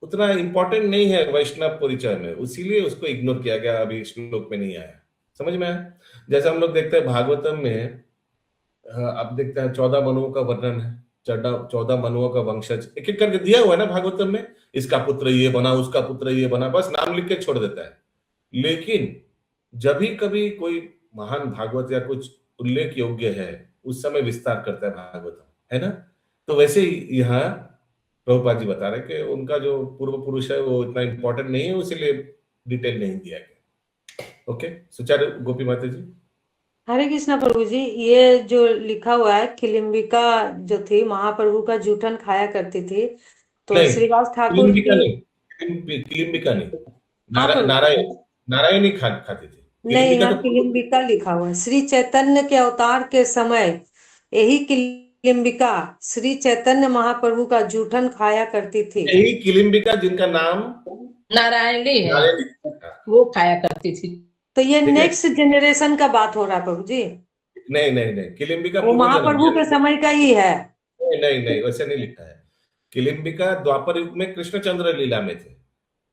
उतना इंपॉर्टेंट नहीं है वैष्णव परिचय में, इसीलिए उसको इग्नोर किया गया, अभी श्लोक में नहीं आया। समझ में आया? जैसे हम लोग देखते हैं भागवतम में आप देखते हैं 14 मनुओं का वर्णन है, 14 मनुओं का वंशज एक एक करके दिया हुआ है ना भागवतम में, इसका पुत्र ये बना, उसका पुत्र ये बना, बस नाम लिख के छोड़ देता है। लेकिन जब भी कभी कोई महान भागवत या कुछ उल्लेख योग्य है उस समय विस्तार करता है भागवतम, है ना। तो वैसे ही यहाँ प्रभुपाद जी बता रहे कि उनका जो पूर्व पुरुष है वो इतना इंपॉर्टेंट नहीं है, इसलिए डिटेल नहीं दिया गया। ओके, सुचारू गोपी माता जी। हरे कृष्णा प्रभु जी, ये जो लिखा हुआ है किलिम्बिका जो थी महाप्रभु का जूठन खाया करती थी, तो नहीं, श्रीवास ठाकुर किलिम्बिका की नहीं, किलिम्बिका नहीं, हाँ प्रभु, नारायणी खाती थी। नहीं, किलिम्बिका यहाँ तो किलिम्बिका लिखा हुआ है। श्री चैतन्य के अवतार के समय यही किलिम्बिका श्री चैतन्य महाप्रभु का जूठन खाया करती थी। यही किलिम्बिका जिनका नाम नारायणी है, नारायणी, वो खाया करती थी। तो ये ठीक है। नेक्स्ट जनरेशन का बात हो रहा है प्रभु जी, नहीं नहीं नहीं, किलिम्बिका वो महाप्रभु के समय का ही है। नहीं नहीं नहीं, वैसे नहीं लिखा है। किलिम्बिका द्वापर युग में कृष्णचंद्र लीला में थे,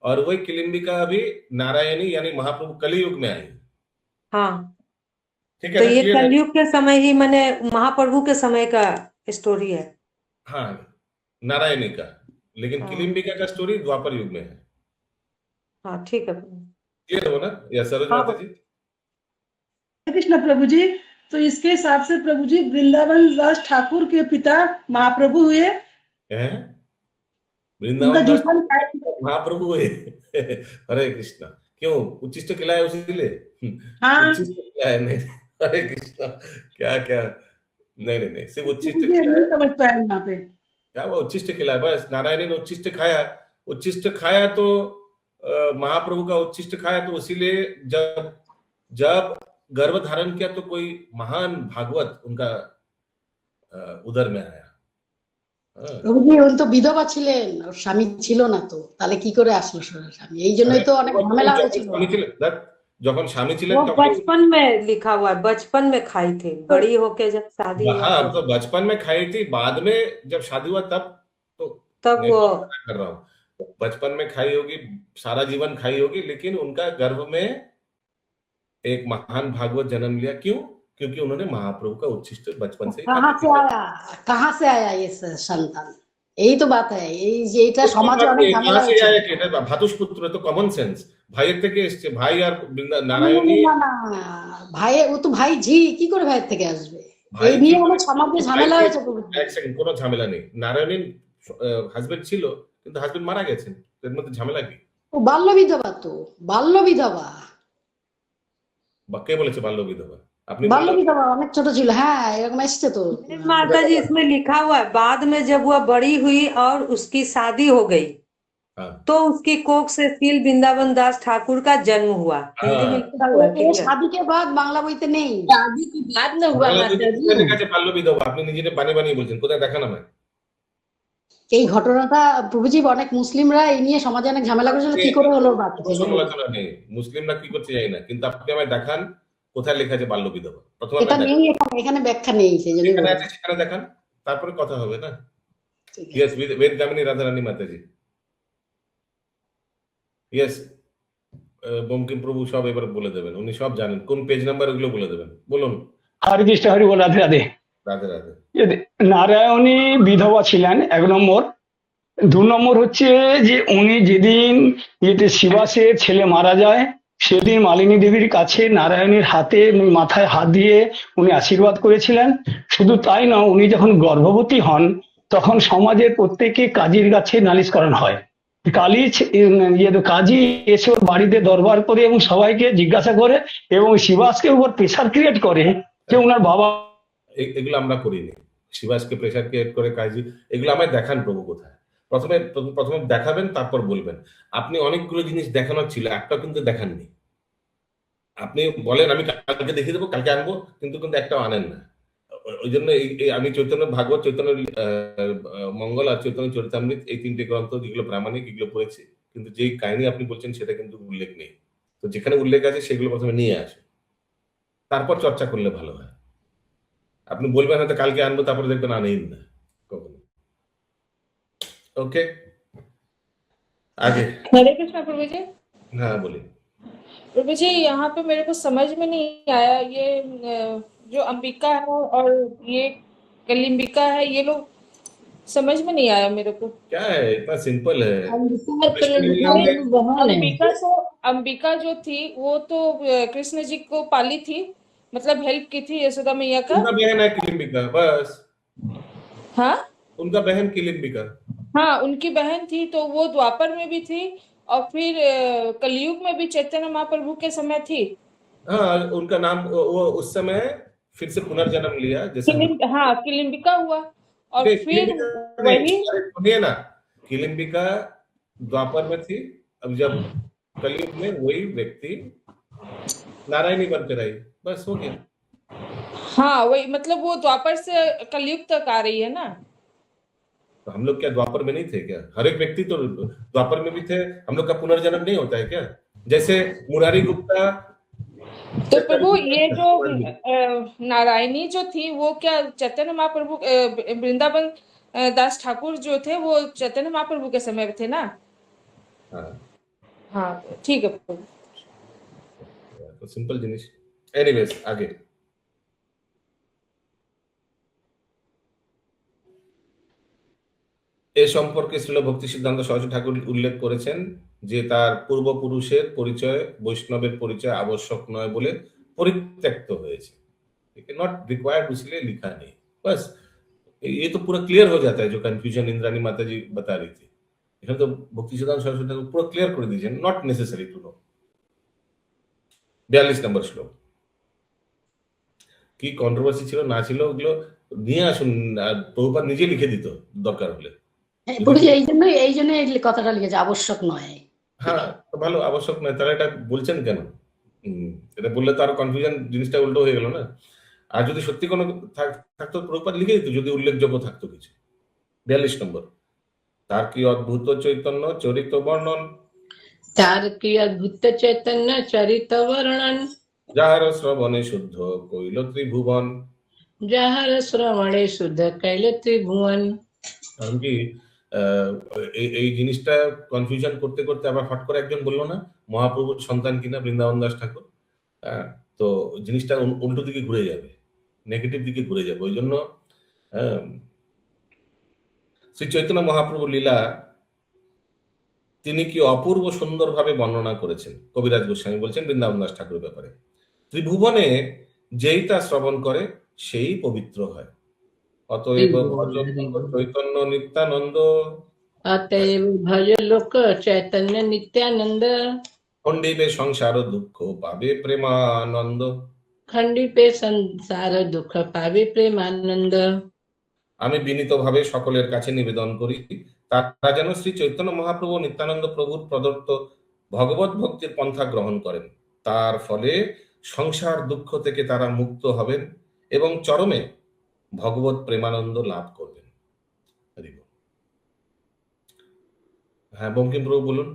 और वही किलिम्बिका अभी नारायणी यानी महाप्रभु कलियुग में आई। हाँ, ठीक है तो ना, ये clear है? कलयुग के समय ही मैंने महाप्रभु के समय का स्टोरी है। हाँ, नारायणी का, लेकिन हाँ। किलिम्बिका का स्टोरी द्वापर युग में है। हाँ ठीक है प्रभु। क्लियर हो ना, या सरोज हाँ, माता जी। हरे कृष्ण प्रभु जी। तो इसके हिसाब से प्रभु जी वृंदावन दास ठाकुर के पिता महाप्रभु हुए। हैं? उनका वृंदावन दास जूठन खाया। महाप्रभु हुए। हरे कृष्णा, क्यों उच्चिष्ट खिलाया उसीलिए? हाँ। उच्चिष्ट खिलाया नहीं। हरे कृष्णा, क्या क्या, नहीं नहीं नहीं, सिर्फ उच्चिष्ट मुझे खिलाया। नहीं समझ पाया यहाँ पे। क्या वो उच्चिष्ट खिलाया, बस नारायणी ने उच्चिष्ट खाया। उच्चिष्ट खाया तो महाप्रभु का उच्चिष्ट खाया, तो इसीलिए जब जब गर्भ धारण किया तो कोई महान भागवत उनका उदर में आया। हाँ। প্রভু জি উনি তো বিধবা ছিলেন, ওর স্বামী ছিল না, তো তাহলে কি করে আসলো স্বামী? এই জন্যই তো অনেক ঝামেলা হয়েছিল। যখন স্বামী ছিলেন वो তখন, बचपन में लिखा हुआ है, बचपन में खाई थी, बड़ी होके जब शादी हुआ हाँ, तो तो बचपन में खाई थी, बाद में जब शादी हुआ तब तो तब नहीं, वो कर रहा हूँ। बचपन में खाई होगी, सारा जीवन खाई होगी, लेकिन उनका गर्भ में एक महान भागवत जन्म लिया। क्यों? क्योंकि उन्होंने महाप्रभु का उच्छिष्ट बचपन से ही कहाँ से आया, कहाँ से आया ये संतान? यही तो बात है, এই যে এটা সমাজে অনেক ঝামেলা হয়েছে। ভাতুষপুত্র তো কমন সেন্স, ভাইয়ের থেকে এসছে, ভাই আর না নারায়ণী। না না, ভাই ও তো ভাই ঝি, কি করে ভাইয়ের থেকে আসবে? ভাই এই নিয়ে অনেক সমাজে ঝামেলা হয়েছে। এক সেকেন্ড, কোনো ঝামেলা নেই। নারায়ণীর হাজবেন্ড ছিল, কিন্তু হাজবেন্ড মারা গেছেন, এর মধ্যে ঝামেলা কি? ও বাল্য বিধবা, তো বাল্য বিধবা। কে বলেছে বাল্য বিধবা? আপনি বাল্য বিধবা অনেক ছোট ছিল, হ্যাঁ এরকম এসছে তো। माता जी इसमें लिखा हुआ है, बाद में जब वह बड़ी हुई और उसकी शादी हो गई, हाँ। तो उसकी कोख से श्री वृंदावन दास ठाकुर का जन्म हुआ। हिंदी में लिखा हुआ है, ये clear। शादी के बाद বাংলা বইতে নেই। शादी के बाद न हुआ माता जी। কোথায় লেখা আছে বাল্য বিধবা? আপনি নিজে বানিয়ে বানিয়ে বলছেন, কোথায় দেখান আমায়? এই ঘটনাটা প্রভুজি অনেক মুসলিমরা এই নিয়ে সমাজে অনেক ঝামেলা করেছিল, কি করে হলো বাচ্চা। কোনো সমালোচনা নেই, মুসলিমরা কি করতে জানি না, কিন্তু আপনি আমায় দেখান কোথায় লেখা আছে বাল্য বিধবা। প্রথমে এটা নেই, এখানে ব্যাখ্যা নেই, সেজন্য যেখানে আছে সেখানে দেখান, তারপরে কথা হবে না। ইয়েস, বেদগামিনী রাধারানী মাতাজি। ইয়েস, বঙ্কিম প্রভু সব এবার বলে দেবেন, উনি সব জানেন, কোন পেজ নাম্বার ওগুলো বলে দেবেন, বলুন। হরে কৃষ্ণ, হরি বল, রাধে রাধে। রাধে রাধে। নারায়ণী বিধবা ছিলেন, 1 নম্বর। 2 নম্বর হচ্ছে যে উনি যেদিন শিবাসের ছেলে মারা যায়, সেদিন মালিনী দেবীর কাছে নারায়ণীর হাতে মাথায় হাত দিয়ে উনি আশীর্বাদ করেছিলেন। শুধু তাই নয়, উনি যখন গর্ভবতী হন তখন সমাজের প্রত্যেকে কাজীর কাছে নালিশ করানো হয়। কাজী এসে ওর বাড়িতে দরবার করে এবং সবাইকে জিজ্ঞাসা করে এবং শিবাসকে উপর প্রেসার ক্রিয়েট করে যে ওনার বাবা। এগুলো আমরা করিনি, শিবাসকে প্রেসার ক্রিয়েট করে কাজী, এগুলো আমায় দেখান প্রভু কোথায়। প্রথমে দেখাবেন, তারপর বলবেন। আপনি অনেকগুলো জিনিস দেখানোর ছিল, একটা কিন্তু দেখাননি। আপনি বলেন আমি কালকে দেখিয়ে দেবো, কালকে আনবো, কিন্তু একটাও আনেন না। ওই জন্য আমি চৈতন্য ভাগবত, চৈতন্য মঙ্গল আর চৈতন্য চরিতামৃত, এই 3টে গ্রন্থ যেগুলো প্রামাণিক, এগুলো পড়েছি, কিন্তু যেই কাহিনী আপনি বলছেন সেটা কিন্তু উল্লেখ নেই। তো যেখানে উল্লেখ আছে সেগুলো প্রথমে নিয়ে আসে, তারপর চর্চা করলে ভালো হয়। আপনি বলবেন হয়তো কালকে আনবো, তারপরে দেখবেন আনেই না কখনো। ओके, आगे। हरे कृष्णा प्रभु जी। हाँ बोलिए प्रभु जी, यहाँ पे मेरे को समझ में नहीं आया, ये जो अंबिका है और ये कलिम्बिका है, ये लोग समझ में नहीं आया मेरे को। क्या है, इतना सिंपल है। अंबिका और कृष्ण लीला कलिम्बिका में दोनों बहन है। अंबिका जो थी वो तो कृष्ण जी को पाली थी, मतलब हेल्प की थी यशोदा मैया का। उनका बहन है किलिम्बिका, बस। हाँ उनका बहन किलिम्बिका। हाँ, उनकी बहन थी, तो वो द्वापर में भी थी और फिर कलयुग में भी चैतन्य महाप्रभु के समय थी। हाँ, उनका नाम वो उस समय फिर से पुनर्जन्म लिया, जैसे हम हाँ, किलिम्बिका हुआ और नहीं, फिर किलिम्बिका नहीं, वही अरे सुनिए ना, किलिम्बिका द्वापर में थी, अब जब कलयुग में वही व्यक्ति नारायणी बनकर आई, बस हो गया। हाँ वही, मतलब वो द्वापर से कलयुग तक आ रही है ना। तो हम लोग क्या द्वापर में नहीं थे क्या? हर एक व्यक्ति तो द्वापर में भी थे, हम लोग का पुनर्जन्म नहीं होता है क्या? जैसे मुरारी गुप्ता, तो प्रभु ये जो नारायणी जो थी वो क्या चैतन्य महाप्रभु वृंदावन दास ठाकुर जो थे वो चैतन्य महाप्रभु के समय में थे ना। हाँ हाँ ठीक है प्रभु। तो सिंपल जिनिस। एनीवेज आगे। এ সম্পর্কে শ্রীল ভক্তি সিদ্ধান্ত সরস্বতী ঠাকুর উল্লেখ করেছেন যে তার পূর্বপুরুষের পরিচয়, বৈষ্ণবের পরিচয় আবশ্যক নয় বলে পরিত্যক্ত হয়েছে, नॉट रिक्वायर्ड इसलिए लिखा नहीं, बस। ये तो पूरा क्लियर हो जाता है जो कंफ्यूजन इंद्रानी माता जी बता रही थी, এখানে তো ভক্তি সিদ্ধান্ত সরস্বতী ঠাকুর পুরো ক্লিয়ার করে দিয়েছেন, নট নেসেসারি টু নো। 42 নম্বর শ্লোক। কি কন্ট্রোভার্সি ছিল না ছিল ওগুলো নিয়ে আসুন, আর প্রভুপাদ নিজে লিখে দিত দরকার হলে। হ্যাঁ, প্রভুজি এই জন্য এই কথাটা লিখেছে আবশ্যক নয়। হ্যাঁ, তো ভালো, আবশ্যক নয়, তারা এটা বলছেন কেন? এটা বললে তো আরো কনফিউশন, জিনিসটা উল্টো হয়ে গেল না। আর যদি সত্যি কোনো থাকতো প্রভুপাদ লিখে দিত, যদি উল্লেখযোগ্য থাকতো কিছু। 42 নম্বর। তার কি অদ্ভুত চৈতন্য চরিত বর্ণন, तार की अद्भुत चैतन्य चरित वर्णन, যাহার শ্রবণে শুদ্ধ কইল ত্রিভুবন। जहर श्रवणे शुद्ध कैल त्रिभुवन। কারণ কি এই জিনিসটা কনফিউশন করতে করতে আবার হট করে একজন বললো না মহাপ্রভুর সন্তান কিনা বৃন্দাবন দাস ঠাকুর, তো জিনিসটা উল্টো দিকে ঘুরে যাবে, নেগেটিভ দিকে ঘুরে যাবে। ওই জন্য শ্রী চৈতন্য মহাপ্রভু লীলা তিনি কি অপূর্ব সুন্দরভাবে বর্ণনা করেছেন। কবিরাজ গোস্বামী বলছেন বৃন্দাবন দাস ঠাকুরের ব্যাপারে, ত্রিভুবনে যেই তা শ্রবণ করে সেই পবিত্র হয়। অতএব ভজ চৈতন্য নিত্যানন্দ, अतएव भज लोक चैतन्य नित्यानंद, খণ্ডিবে সংসার দুঃখ পাবে প্রেমানন্দ। खंडी पे संसार दुख पावे प्रेमानंद। আমি বিনীতভাবে সকলের কাছে নিবেদন করি তারা যেন শ্রী চৈতন্য মহাপ্রভু নিত্যানন্দ প্রভুর প্রদত্ত ভগবত ভক্তির পন্থা গ্রহণ করেন, তার ফলে সংসার দুঃখ থেকে তারা মুক্ত হবেন এবং চরমে ভগবত প্রেমানন্দ লাভ করবেন। হ্যাঁ, বঙ্কিম প্রভু বলুন।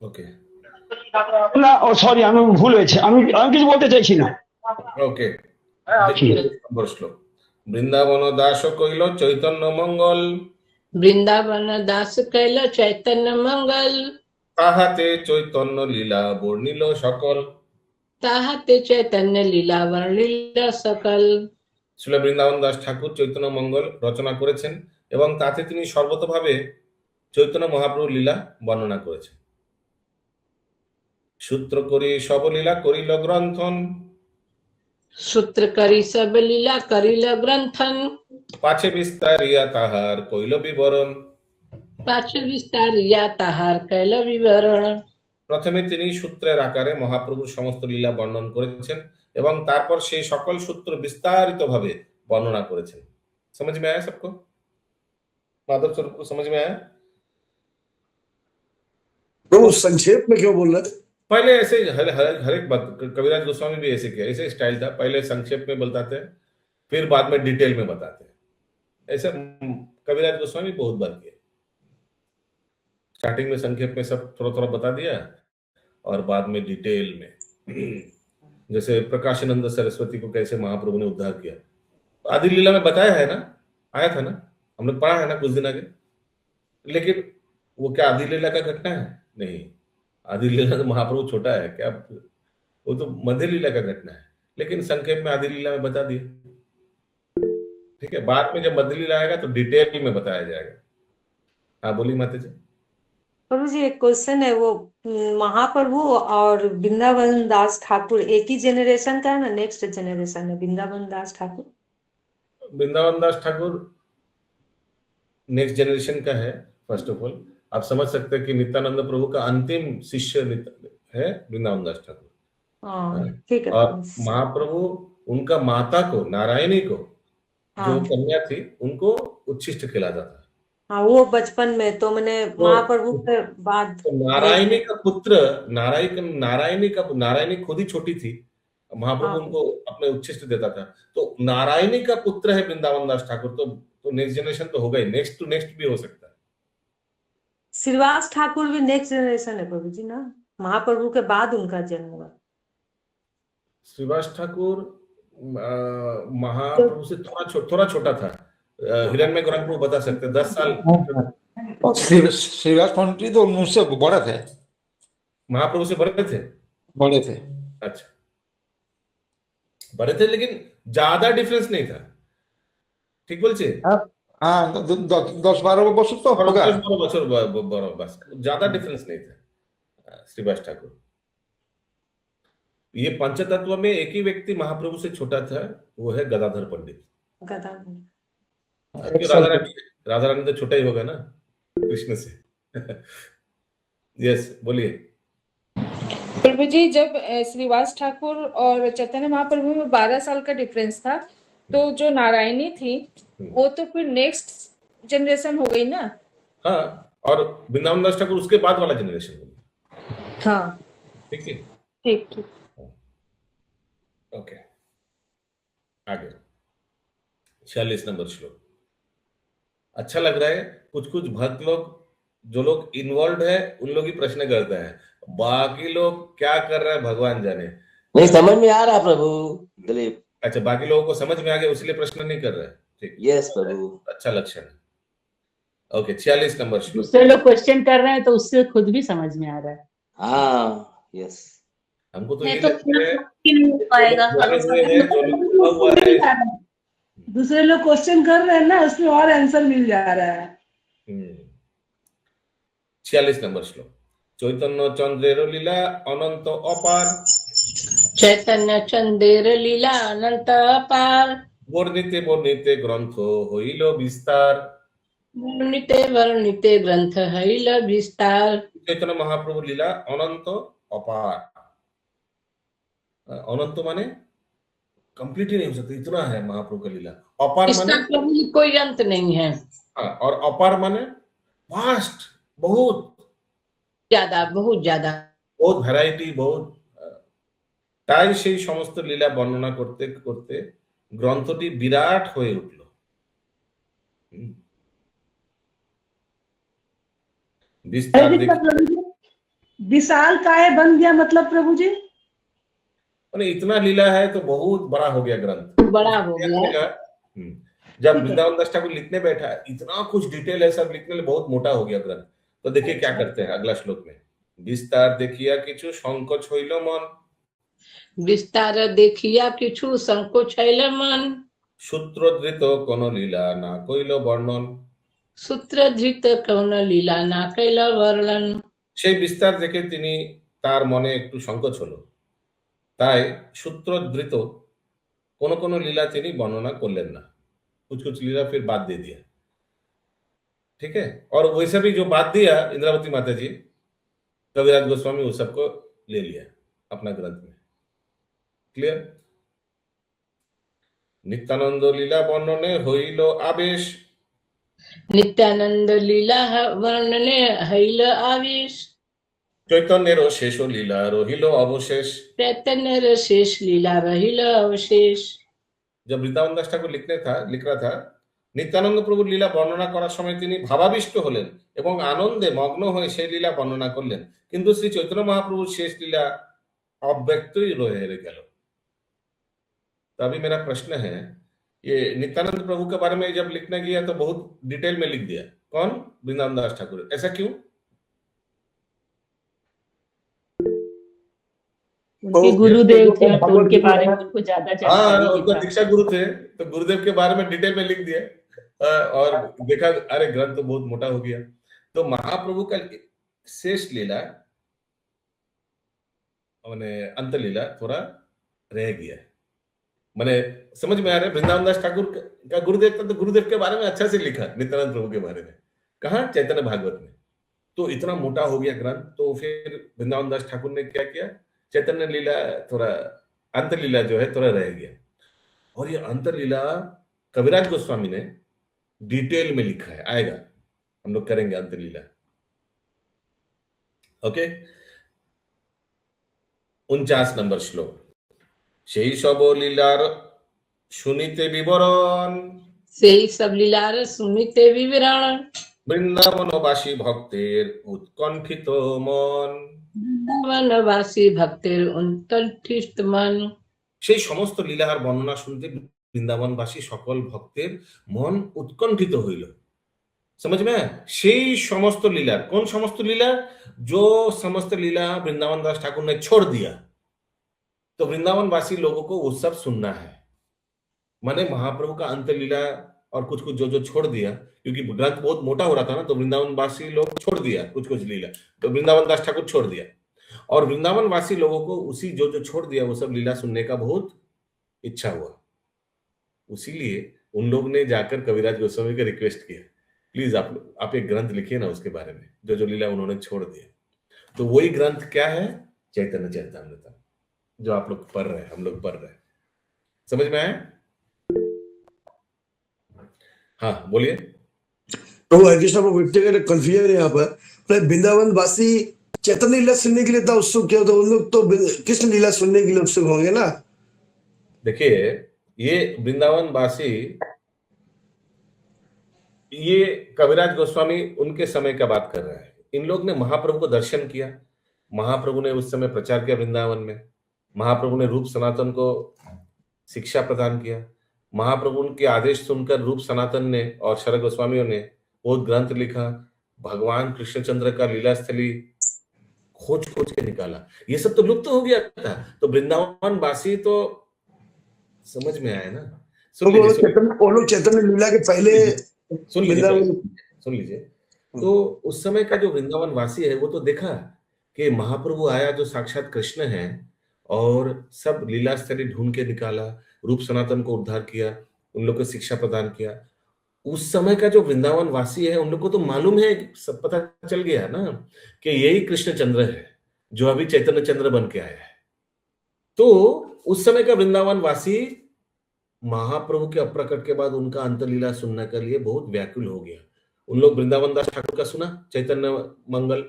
ওকে না, ও সরি, আমি ভুল হয়েছে, আমি কিছু বলতে চাইছি না। ওকে, নম্বর শ্লোক। বৃন্দাবন দাস কইল চৈতন্য মঙ্গল, वृंदावन दास कैल चैतन्य मंगल, তাহাতে চৈতন্য লীলা বর্ণিল সকল। ताहते चैतन्य लीला वर्णिल सकल। শ্রীল বৃন্দাবন দাস ঠাকুর চৈতন্য মঙ্গল রচনা করেছেন এবং তাতে তিনি সর্বতভাবে চৈতন্য মহাপ্রভু লীলা বর্ণনা করেছেন। সূত্র করি সবলীলা করিল গ্রন্থন, सूत्र करी सब लीला करिल ग्रंथन, পাছে বিস্তারিয়া তাহার কইল বিবরণ। पाछ विस्तारिया ताहार कैल विवरण। প্রথমে তিনি সূত্রের আকারে মহাপ্রভুর সমস্ত লীলা বর্ণন করেছেন এবং তারপর সেই সকল সূত্র বিস্তারিতভাবে বর্ণনা করেছেন। समझ में आया सबको? माधव स्वरूप को समझ में आया? प्रभु संक्षेप में क्यों बोल रहे थे? पहले ऐसे हर एक बात कविराज गोस्वामी भी ऐसे किया, ऐसे स्टाइल था, पहले संक्षेप में बताते हैं फिर बाद में डिटेल में बताते हैं। ऐसा कविराज गोस्वामी बहुत बार किया, स्टार्टिंग में संक्षेप में सब थोड़ा थोड़ा बता दिया और बाद में डिटेल में। जैसे प्रकाशानंद सरस्वती को कैसे महाप्रभु ने उद्धार किया, आदि लीला में बताया है ना, आया था ना, हम लोग पढ़ा है ना कुछ दिन आगे। लेकिन वो क्या आदि लीला का घटना है? नहीं, आदि लीला तो महाप्रभु छोटा है क्या, वो तो मध्य लीला का घटना है, लेकिन संक्षेप में आदि लीला में बता दिया। ठीक है, बाद में जब मध्य लीला आएगा तो डिटेल में बताया जाएगा। हाँ बोलिए माता जी। प्रभु जी एक क्वेश्चन है, वो महाप्रभु और वृंदावन दास ठाकुर एक ही जनरेशन का है ना, नेक्स्ट जनरेशन है वृंदावन दास ठाकुर? वृंदावन दास ठाकुर नेक्स्ट जनरेशन का है। फर्स्ट ऑफ ऑल आप समझ सकते हैं कि नित्यानंद प्रभु का अंतिम शिष्य है वृंदावन दास ठाकुर। ठीक है। और महाप्रभु उनका माता को, नारायणी को, जो कन्या थी, उनको उच्छिष्ट खिलाता था। हाँ वो बचपन में, तो मैंने महाप्रभु के बाद नारायणी का पुत्र, नारायणी खुद ही छोटी थी, महाप्रभु उनको अपने उच्छिष्ट देता था। तो नारायणी का पुत्र है वृंदावन दास ठाकुर, तो नेक्स्ट जनरेशन तो होगा ही, नेक्स्ट टू नेक्स्ट भी हो सकता है। श्रीवास ठाकुर भी नेक्स्ट जनरेशन है प्रभु जी ना, महाप्रभु के बाद उनका जन्म हुआ। श्रीवास ठाकुर महाप्रभु से थोड़ा छोटा था। हिरण्मय गौरांग को बता सकते हैं, 10 साल। श्रीवास पंडित तो मुझसे बड़े थे, महाप्रभु से बड़े थे। बड़े थे, अच्छा बड़े थे, लेकिन ज्यादा डिफरेंस नहीं था। ठीक बोलছে? हाँ 10-12 वर्ष तो होगा, 10-12 বছর बड़ा, बस ज्यादा डिफरेंस नहीं था श्रीवास ठाकुर। ये पंचतत्व में एक ही व्यक्ति महाप्रभु से छोटा था, वो है गदाधर पंडित। राधा रानी तो छोटा ही होगा ना कृष्ण से। यस बोलिए। प्रभु जी जब श्रीवास ठाकुर और चैतन्य महाप्रभु में 12 साल का डिफरेंस था, तो जो नारायणी थी वो तो फिर नेक्स्ट जनरेशन हो गई ना? हाँ, और वृंदावन दास ठाकुर उसके बाद वाला जनरेशन हो गया। हाँ ठीक है, ठीक। ओके आगे 46 नंबर श्लोक। अच्छा लग रहा है, कुछ भक्त लोग, जो लोग इन्वॉल्व है उन लोग ही प्रश्न करते हैं, बाकी लोग क्या कर रहे हैं भगवान जाने। नहीं समझ में आ रहा प्रभु दिलीप। अच्छा, बाकी लोगों को समझ में आ गया इसलिए प्रश्न नहीं कर रहे हैं। ठीक, यस प्रभु, अच्छा लक्षण है। ओके 46 नंबर श्लोक। दूसरे लोग क्वेश्चन कर रहे हैं तो उससे खुद भी समझ में आ रहा है। हाँ यस, हमको तो नहीं ये तो नहीं पाएगा। दूसरे लोग क्वेश्चन कर रहे हैं ना, उसमें और आंसर मिल जा रहा है। 46 नंबर श्लोक। चैतन्य चंद्रेर लीला अनंत अपार, चैतन्य चंदेर लीला अनंत अपार, वर्णिते वर्णिते ग्रंथ हईल विस्तार, वर्णिते ग्रंथ हईल विस्तार। चैतन्य महाप्रभु लीला अनंत अपार। अनंत माने कंप्लीट ही नहीं हो सकती, इतना है महाप्रभु का लीला। अपार इसका माने प्रभु जी कोई अंत नहीं है। हाँ, और अपार माने वास्ट, बहुत ज्यादा, बहुत ज्यादा, बहुत ভ্যারাইটি, बहुत। তাই সেই সমস্ত লীলা বর্ণনা করতে করতে গ্রন্থটি বিরাট হয়ে উঠল। विस्तार विशाल काय बन गया, मतलब प्रभु जी इतना लीला है तो बहुत बड़ा हो गया ग्रंथ, बड़ा हो गया। जब वृंदावन दास ठाकुर लिखने बैठा, इतना कुछ डिटेल है सब लिखने में, बहुत मोटा हो गया ग्रंथ। तो देखिए क्या करते हैं अगला श्लोक में। विस्तार देखिया किछु संकोच हईल मन, विस्तार देखिया किछु संकोच हईल मन, सूत्रधृत कोन लीला ना कइल वर्णन, सूत्रधृत कोन लीला ना कइल वर्णन। সেই বিস্তার দেখে তিনি তার মনে একটু সংকোচ হলো, তাই सूत्रधृत কোন লীলা তিনি বর্ণনা করলেন না। कुछ लीला फिर बात दे दिया। ठीक है, और वैसे भी जो बात दिया इंद्रावती माता जी, कविराज गोस्वामी वो सबको ले लिया अपना ग्रंथ में। क्लियर? नित्यानंद लीला वर्णने हईल आवेश, नित्यानंद लीला वर्णने हईल आवेश, चैतन्येर शेष लीला रहिल अवशेष, चैतन्य शेष लीला रहिल अवशेष। जब वृंदावन दास ठाकुर लिख रहा था, नित्यानंद प्रभुर लीला বর্ণনা করার সময় তিনি ভাবাবিষ্ট হলেন এবং আনন্দে মগ্ন হয়ে সেই লীলা বর্ণনা করলেন, কিন্তু শ্রী চৈতন্য महाप्रभु शेष लीला अव्यक्त ही रह गया। तो अभी मेरा प्रश्न है, ये नित्यानंद प्रभु के बारे में जब लिखने गया तो बहुत डिटेल में लिख दिया, कौन? वृंदावन दास ठाकुर। ऐसा क्यों? उनके गुरुदेव थे तो उनके बारे में उनको ज्यादा जानकारी हाँ, थी। उनका दीक्षा गुरु थे, तो गुरुदेव के बारे में डिटेल में लिख दिया। और देखा अरे ग्रंथ तो बहुत मोटा हो गया। तो महाप्रभु का शेष लीला मैंने अंत लीला थोड़ा रह गया। मैंने समझ में आ रहा है, वृंदावन दास ठाकुर का गुरुदेव था, तो गुरुदेव के बारे में अच्छा से लिखा नित्यानंद प्रभु के बारे में। कहा? चैतन्य भागवत में। तो इतना मोटा हो गया ग्रंथ, तो फिर वृंदावन दास ठाकुर ने क्या किया, चैतन्य लीला थोड़ा अंत लीला जो है थोड़ा रह गया। और ये अंत लीला कविराज गोस्वामी ने डिटेल में लिखा है, आएगा हम लोग करेंगे अंत लीला। ओके, 49 नंबर श्लोक। সেই সব লীলার শুনিতে বিবরণ, সেই সব লীলার শুনিতে বিবরণ, বৃন্দাবনবাসী ভক্তের উৎকণ্ঠিত মন। বৃন্দাবনবাসী ভক্তের উৎকণ্ঠিত মন। সেই সমস্ত লীলার বর্ণনা শুনতে বৃন্দাবনবাসী সকল ভক্তের মন উৎকণ্ঠিত হইল। समझ में? সেই সমস্ত লীলা, कौन समस्त लीला? जो समस्त लीला वृंदावन दास ठाकुर ने छोड़ दिया, तो वृंदावनवासी लोगों को वो सब सुनना है। माने महाप्रभु का अंत लीला और कुछ कुछ जो जो छोड़ दिया, क्योंकि ग्रंथ बहुत मोटा हो रहा था ना, तो वृंदावनवासी लोग छोड़ दिया कुछ कुछ लीला, तो वृंदावन दास ठाकुर छोड़ दिया। और वृंदावनवासी लोगों को उसी जो जो छोड़ दिया वो सब लीला सुनने का बहुत इच्छा हुआ। उसीलिए उन लोग ने जाकर कविराज गोस्वामी को रिक्वेस्ट किया, प्लीज आप एक ग्रंथ लिखिए ना उसके बारे में, जो जो लीला उन्होंने छोड़ दिया। तो वही ग्रंथ क्या है? चैतन्य चरितामृत, जो आप लोग पढ़ रहे हैं, हम लोग पढ़ रहे हैं। समझ में आया? हाँ बोलिए। प्रभु हरे कृष्ण, प्रभु व्यक्तिगत कंफ्यूजन है यहाँ पर। वृंदावन वासी चैतन्य लीला सुनने के लिए इतना उत्सुक क्यों? तो उन लोग तो कृष्ण लीला सुनने के लिए उत्सुक होंगे ना। देखिए, ये वृंदावन वासी, ये कविराज गोस्वामी उनके समय का बात कर रहा है। इन लोग ने महाप्रभु को दर्शन किया, महाप्रभु ने उस समय प्रचार किया वृंदावन में, महाप्रभु ने रूप सनातन को शिक्षा प्रदान किया, महाप्रभु के आदेश सुनकर रूप सनातन ने और शरद गोस्वामियों ने बहुत ग्रंथ लिखा, भगवान कृष्णचंद्र का लीला स्थली खोज खोज के निकाला। ये सब तो लुप्त हो गया था, तो वृंदावन वासी तो समझ में आया ना। वो लोग चैतन्य लीला के पहले सुन लीजिए। तो उस समय का जो वृंदावन वासी है वो तो देखा कि महाप्रभु आया जो साक्षात कृष्ण है, और सब लीला स्थली ढूंढ के निकाला, रूप सनातन को उद्धार किया, उन लोग को शिक्षा प्रदान किया। उस समय का जो वृंदावन वासी है उन लोग को तो मालूम है, सब पता चल गया ना कि यही कृष्णचंद्र है जो अभी चैतन्य चंद्र बन के आया है। तो उस समय का वृंदावन वासी महाप्रभु के अप्रकट के बाद उनका अंत लीला सुनने के लिए बहुत व्याकुल हो गया। उन लोग वृंदावन दास ठाकुर का सुना, चैतन्य मंगल,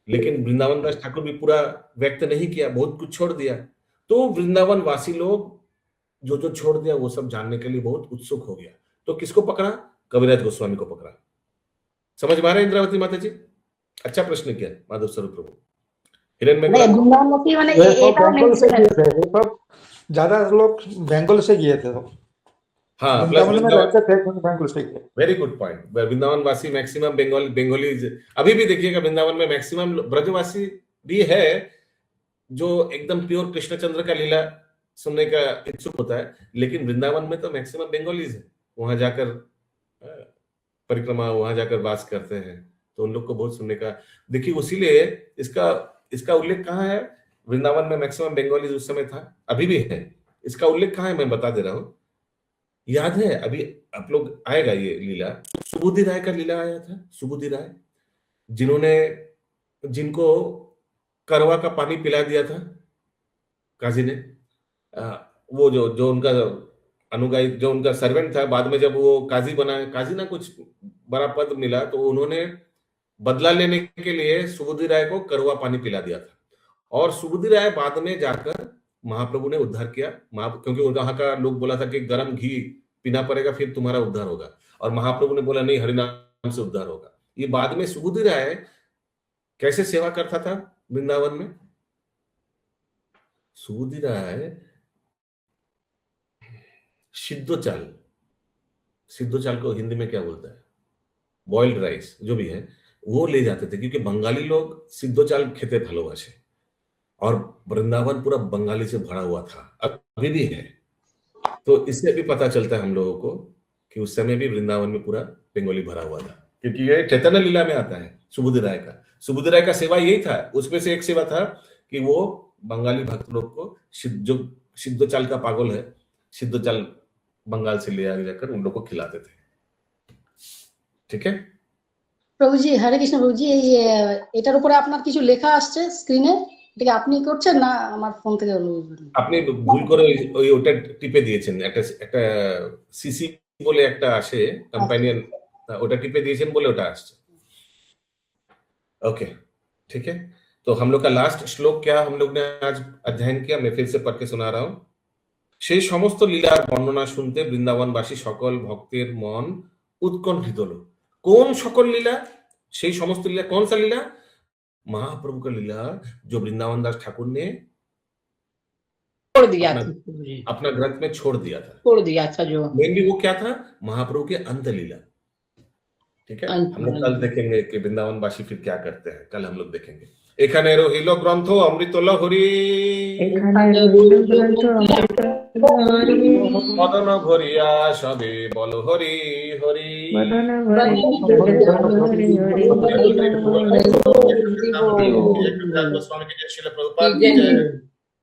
लेकिन वृंदावन दास ठाकुर भी पूरा व्यक्त नहीं किया, बहुत कुछ छोड़ दिया। तो वृंदावन वासी लोग जो जो छोड़ दिया वो सब जानने के लिए बहुत उत्सुक हो गया। तो किसको पकड़ा? कविराज गोस्वामी को पकड़ा। समझ में आ रहा है इंद्रावती माता जी? अच्छा प्रश्न किया माधव स्वरूप प्रभु। ज्यादा लोग बंगाल से गए थे। हाँ, वेरी गुड पॉइंट। वृंदावन वासी मैक्सिमम बंगालीज अभी भी देखिएगा, वृंदावन में मैक्सिमम ब्रजवासी भी है जो एकदम प्योर कृष्णचंद्र का लीला सुनने का इच्छुक होता है, लेकिन वृंदावन में तो मैक्सिमम बंगालीज है, वहां जाकर परिक्रमा, वहां जाकर वास करते हैं, तो उन लोग को बहुत सुनने का। देखिए, उसीलिए इसका उल्लेख कहाँ है? वृंदावन में मैक्सिमम बंगालीज उस समय था, अभी भी है। इसका उल्लेख कहाँ है मैं बता दे रहा हूँ। याद है, अभी आप लोग आएगा ये लीला, सुबुद्धि राय का लीला आया था। सुबुद्धि राय जिनको करवा का पानी पिला दिया था काजी ने, वो जो उनका अनुगाई, जो उनका सर्वेंट था, बाद में जब वो काजी बना, काजी ना कुछ बड़ा पद मिला, तो उन्होंने बदला लेने के लिए सुबुद्धि राय को करवा पानी पिला दिया था। और सुबुद्धि राय बाद में जाकर महाप्रभु ने उद्धार किया, क्योंकि वहां का लोग बोला था कि गर्म घी पीना पड़ेगा फिर तुम्हारा उद्धार होगा, और महाप्रभु ने बोला नहीं, हरिनाम से उद्धार होगा। ये बाद में सुबुद्धि राय कैसे सेवा करता था वृंदावन में? सुबुद्धि राय सिद्धोचाल को हिंदी में क्या बोलता है, बॉइल्ड राइस जो भी है, वो ले जाते थे, क्योंकि बंगाली लोग सिद्धोचाल खेते ভালোবাসে। और वृंदावन पूरा बंगाली से भरा हुआ था, अभी भी है। तो इससे भी पता चलता है हम लोगों को कि उस समय भी वृंदावन में पूरा बंगाली भरा हुआ था, क्योंकि ये चैतन्य लीला में आता है सुबुद्धि राय का। सुबुद्धि राय का सेवा यही था, उसमें से एक सेवा था कि वो बंगाली भक्त लोग को जो सिद्धोचाल का पागल है, सिद्धोचाल बंगाल से ले आगे जाकर उन लोग को खिलाते थे। ঠিক আছে প্রভুজি, হরে কৃষ্ণ প্রভুজি, এই এটার উপরে আপনার কিছু লেখা আসছে স্ক্রিনে, এটা কি আপনি করছেন না আমার ফোন থেকে? আপনি ভুল করে ওই ওটা টিপে দিয়েছেন, একটা সিসি বলে একটা আসে কম্পানিয়ন, ওটা টিপে দিয়েছেন বলে ওটা আসছে। ओके, ठीक है। तो हम लोग का लास्ट श्लोक क्या हम लोग ने आज अध्ययन किया, मैं फिर से पढ़ के सुना रहा हूं। সেই সমস্ত লীলার বর্ণনা শুনতে বৃন্দাবনবাসী সকল ভক্তের মন उत्कंठित হলো। कौन सकल लीला? সেই সমস্ত লীলা, कौन सा लीला? महाप्रभु का लीला जो वृंदावन दास ठाकुर ने छोड़ दिया था, अपना ग्रंथ में छोड़ दिया था। छोड़ दिया था जो मेनली वो क्या था? महाप्रभु के अंत लीला। ठीक है, हम लोग कल देखेंगे कि वृंदावनवासी फिर क्या करते हैं, कल हम लोग देखेंगे। এখানে রহিল গ্রন্থ অমৃত লহরী, মদন ভরিয়া সবে বল হরি হরি। स्वामी के जय, श्रील प्रभुपाद की जय।